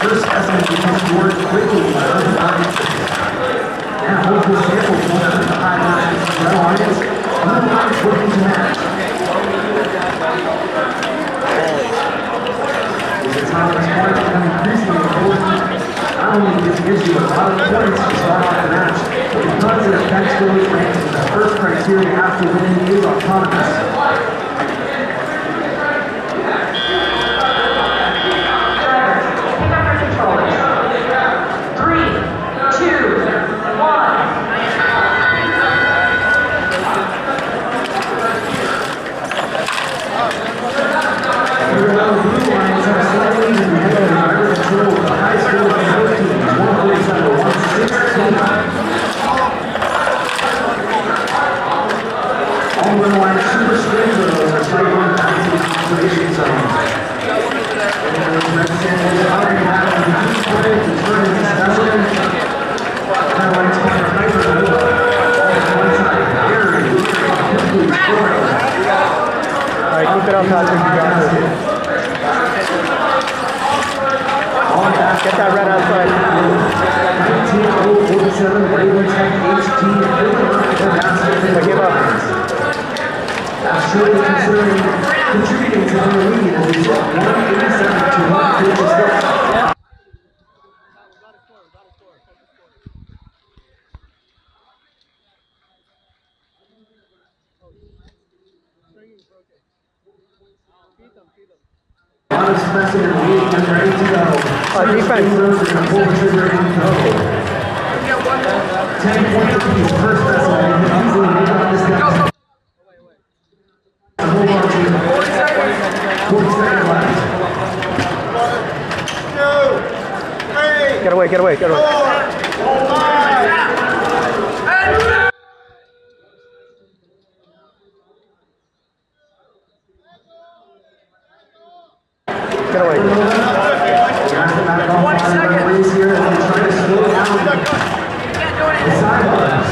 first estimate becomes scored quickly by early audience. And hopeful samples will have the high margins for no audience. No audience looking to match. As the time of this point become increasingly important, not only because it gives you a lot of points to start off the match, but because it affects those rankings. The first criteria after winning is autonomous. Keep it up, Patrick. You got this. Get that red outside. 19.047 Raven Tech HT Give up. That's surely contributing to the lead as it's 187 to 156. Unexpected and weak and ready to go. Defense. Pull the trigger and go. 10 points apiece. First specimen can easily make up this guy. Hold on to 40 seconds left. 1, 2, 3. Get away, get away, get away. 4, 5. Get away. 20 seconds. Here as they try to slow down the sidelines.